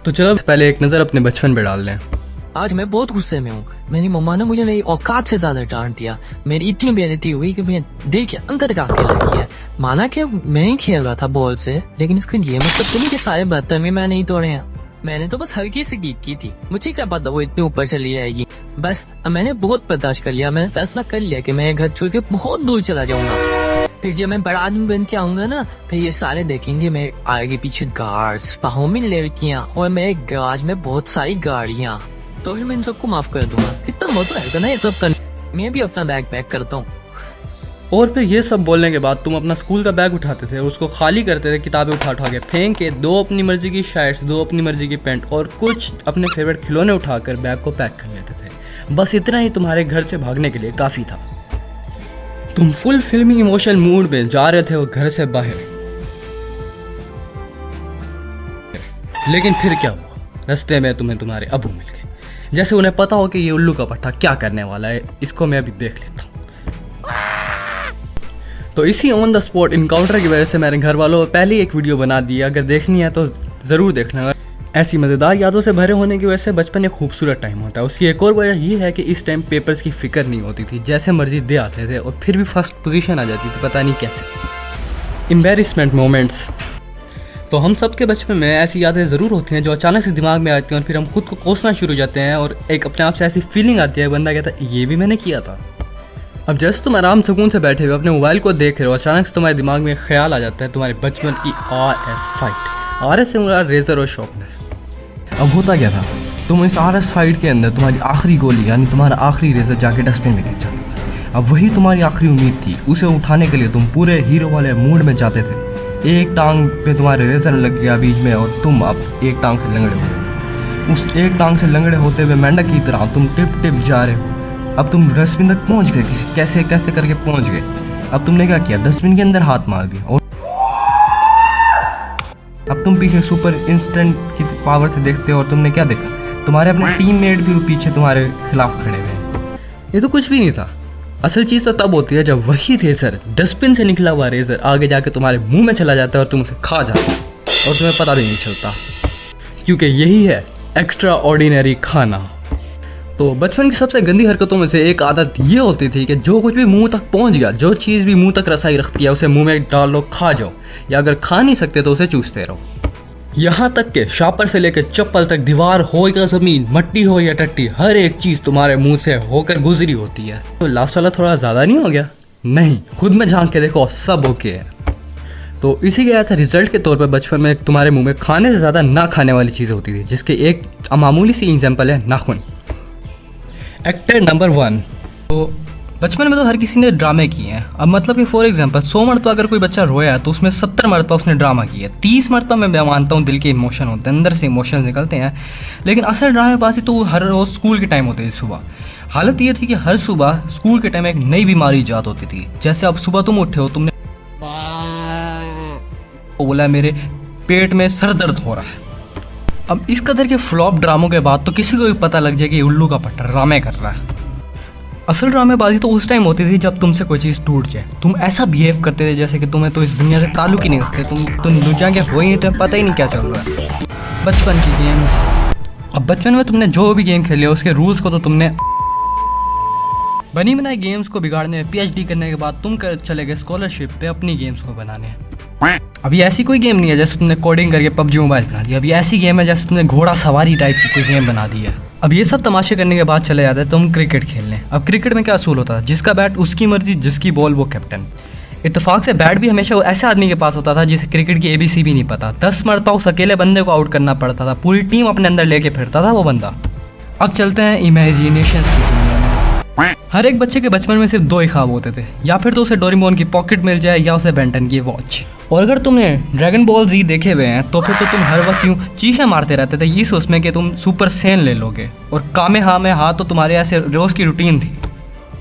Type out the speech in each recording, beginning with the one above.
तो चलो पहले एक नजर अपने बचपन पे डाल लें। आज मैं बहुत गुस्से में हूँ। मेरी मम्मा ने मुझे मेरी औकात से ज्यादा डांट दिया। मेरी इतनी बेइज्जती हुई कि मैं देख के अंदर जाके लगी है। माना कि मैं ही खेल रहा था बॉल से, लेकिन इसका ये मतलब तो नहीं कि सारे बर्तन भी मैं नहीं तोड़े हैं। मैंने तो बस हल्की सी गीक की थी, मुझे क्या पता वो इतने ऊपर चली जाएगी। बस मैंने बहुत बर्दाश्त कर लिया। मैंने फैसला कर लिया कि मैं घर छोड़ के बहुत दूर चला जाऊंगा। फिर जब मैं बड़ा आदमी बन के आऊंगा ना, फिर ये सारे देखेंगे मेरे आगे पीछे गार्ड्स, बाहों में लड़कियां और मेरे गैराज में बहुत सारी गाड़ियां। तो फिर मैं इन सबको माफ कर दूंगा। कितना मजा आएगा ना ये सब करने। मैं भी अपना बैग पैक करता हूँ। और फिर ये सब बोलने के बाद तुम अपना स्कूल का बैग उठाते थे और उसको खाली करते थे, किताबें उठा उठा के फेंक के, 2 अपनी मर्जी की शर्ट्स, 2 अपनी मर्जी की पैंट और कुछ अपने फेवरेट खिलौने उठाकर बैग को पैक कर लेते थे। बस इतना ही तुम्हारे घर से भागने के लिए काफ़ी था। तुम फुल फिल्मी इमोशनल मूड में जा रहे थे और घर से बाहर। लेकिन फिर क्या हुआ, रास्ते में तुम्हें तुम्हारे अबू मिल गए। जैसे उन्हें पता हो कि ये उल्लू का पट्टा क्या करने वाला है, इसको मैं अभी देख लेता हूँ। तो इसी ऑन द स्पॉट इनकाउंटर की वजह से मेरे घर वालों ने पहले ही एक वीडियो बना दी है। अगर देखनी है तो ज़रूर देखना। ऐसी मज़ेदार यादों से भरे होने की वजह से बचपन एक खूबसूरत टाइम होता है। उसकी एक और वजह ये है कि इस टाइम पेपर्स की फिक्र नहीं होती थी, जैसे मर्जी दे आते थे और फिर भी फर्स्ट पोजीशन आ जाती थी, पता नहीं कैसे। Embarrassment moments. तो हम सब के बचपन में ऐसी यादें ज़रूर होती हैं जो अचानक से दिमाग में आती हैं और फिर हम खुद को कोसना शुरू हो जाते हैं और एक अपने आप से ऐसी फीलिंग आती है, बंदा कहता है ये भी मैंने किया था। अब जैसे तुम आराम सुकून से बैठे हुए अपने मोबाइल को देख रहे हो, अचानक से तुम्हारे दिमाग में ख्याल आ जाता है तुम्हारे बचपन की RS फाइट। RS से मुराद रेजर और शॉर्पनर। अब होता क्या था, तुम इस RS फाइट के अंदर तुम्हारी आखिरी गोली यानी तुम्हारा आखिरी रेजर जाके डस्टबिन में गिर जाता था। अब वही तुम्हारी आखिरी उम्मीद थी। उसे उठाने के लिए तुम पूरे हीरो वाले मूड में जाते थे। एक टांग पे तुम्हारे रेजर लग गया बीच में और तुम अब एक टांग से लंगड़े हो। उस एक टांग से लंगड़े होते हुए मेंढक की तरह तुम टिप टिप जा रहे हो। अब तुम डस्टबिन तक पहुंच गए, कैसे कैसे करके पहुंच गए। अब तुमने क्या किया, डस्टबिन के अंदर हाथ मार दिया और अब तुम पीछे सुपर इंस्टेंट की पावर से देखते हो और तुमने क्या देखा, तुम्हारे अपने टीममेट भी पीछे तुम्हारे खिलाफ खड़े हुए। ये तो कुछ भी नहीं था। असल चीज़ तो तब होती है जब वही रेजर, डस्टबिन से निकला हुआ रेजर आगे जाके तुम्हारे मुंह में चला जाता है और तुम उसे खा जाते हो और तुम्हें पता भी नहीं चलता, क्योंकि यही है एक्स्ट्रा ऑर्डिनरी खाना। तो बचपन की सबसे गंदी हरकतों में से एक आदत ये होती थी कि जो कुछ भी मुंह तक पहुंच गया, जो चीज़ भी मुंह तक रसाई रखती है उसे मुंह में डाल लो, खा जाओ, या अगर खा नहीं सकते तो उसे चूसते रहो। यहाँ तक कि शॉपर से लेकर चप्पल तक, दीवार हो या ज़मीन, मट्टी हो या टट्टी, हर एक चीज़ तुम्हारे मुंह से होकर गुजरी होती है। तो लास्ट वाला थोड़ा ज़्यादा नहीं हो गया? नहीं, खुद में झांक के देखो, सब ओके है। तो इसी के था रिजल्ट के तौर पर बचपन में तुम्हारे मुंह में खाने से ज़्यादा ना खाने वाली चीज़ें होती थी, जिसके एक मामूली सी एग्जाम्पल है नाखून। Actor number 1। तो बचपन में तो हर किसी ने ड्रामे किए हैं। अब मतलब कि फॉर एग्जांपल 100 मरतबा अगर कोई बच्चा रोया है तो उसमें 70 मरतबा उसने ड्रामा किया है। 30 मरतबा मैं मानता हूँ दिल के इमोशन होते हैं, अंदर से इमोशन निकलते हैं। लेकिन असल ड्रामेबाजी तो हर रोज़ स्कूल के टाइम होते थे सुबह। हालत ये थी कि हर सुबह स्कूल के टाइम एक नई बीमारी ईजाद होती थी। जैसे अब सुबह तुम उठे हो, तुमने बोला मेरे पेट में सर दर्द हो रहा है। अब इस कदर के फ्लॉप ड्रामों के बाद तो किसी को भी पता लग जाए कि उल्लू का पट्टा ड्रामे कर रहा है। असल ड्रामेबाजी तो उस टाइम होती थी जब तुमसे कोई चीज़ टूट जाए। तुम ऐसा बिहेव करते थे जैसे कि तुम्हें तो इस दुनिया से ताल्लुक ही नहीं रखते। तुम दुनिया के हो ही, तुम्हें पता ही नहीं क्या चल रहा है। बचपन की गेम्स। अब बचपन में तुमने जो भी गेम खेले उसके रूल्स को तो तुमने बनी बनाई गेम्स को बिगाड़ने में PhD करने के बाद तुम चले गए स्कॉलरशिप पे अपनी गेम्स को बनाने। अभी ऐसी कोई गेम नहीं है जैसे तुमने कोडिंग करके PUBG मोबाइल बना दिया। अभी ऐसी गेम है जैसे तुमने घोड़ा सवारी टाइप की कोई गेम बना दी है। अब ये सब तमाशे करने के बाद चले जाते हैं तुम क्रिकेट खेलने। अब क्रिकेट में क्या असूल होता है, जिसका बैट उसकी मर्जी, जिसकी बॉल वो कैप्टन। इत्तेफाक से बैट भी हमेशा ऐसे आदमी के पास होता था जिसे क्रिकेट की ABC भी नहीं पता। 10 मरतबा उस अकेले बंदे को आउट करना पड़ता था, पूरी टीम अपने अंदर लेके फिरता था वो बंदा। अब चलते हैं इमेजिनेशन की दुनिया में। हर एक बच्चे के बचपन में सिर्फ 2 ही ख्वाब होते थे, या फिर तो उसे डोरेमोन की पॉकेट मिल जाए या उसे बेंटन की वॉच। और अगर तुमने ड्रैगन बॉल Z देखे हुए हैं तो फिर तो तुम हर वक्त यूँ चीखें मारते रहते थे ये सोचने कि तुम सुपर सेन ले लोगे। और कामे हाँ में हाँ तो तुम्हारे ऐसे रोज़ की रूटीन थी।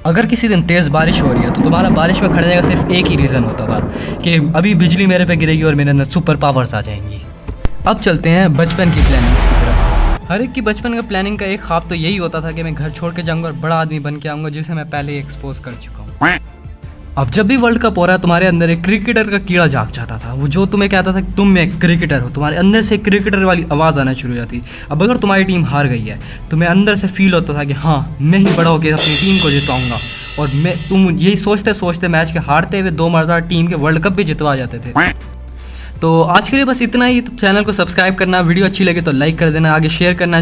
अगर किसी दिन तेज़ बारिश हो रही है तो तुम्हारा बारिश में खड़ने का सिर्फ एक ही रीज़न होता था कि अभी बिजली मेरे पे गिरेगी और मेरे अंदर सुपर पावर्स आ जाएंगी। अब चलते हैं बचपन की प्लानिंग्स की तरफ। हर एक की बचपन का प्लानिंग का एक ख्वाब तो यही होता था कि मैं घर छोड़ के जाऊँगा और बड़ा आदमी बन के आऊँगा, जिसे मैं पहले ही एक्सपोज कर चुका हूँ। अब जब भी वर्ल्ड कप हो रहा है तुम्हारे अंदर एक क्रिकेटर का कीड़ा जाग जाता था, वो जो तुम्हें कहता था कि तुम एक क्रिकेटर हो, तुम्हारे अंदर से क्रिकेटर वाली आवाज़ आना शुरू हो जाती। अब अगर तुम्हारी टीम हार गई है, तुम्हें अंदर से फील होता था कि हाँ मैं ही बड़ा होकर अपनी टीम को जिताऊंगा, और तुम यही सोचते सोचते मैच के हारते हुए 2 मरतबा टीम के वर्ल्ड कप भी जितवा जाते थे। तो आज के लिए बस इतना ही। तो चैनल को सब्सक्राइब करना, वीडियो अच्छी लगे तो लाइक कर देना, आगे शेयर करना।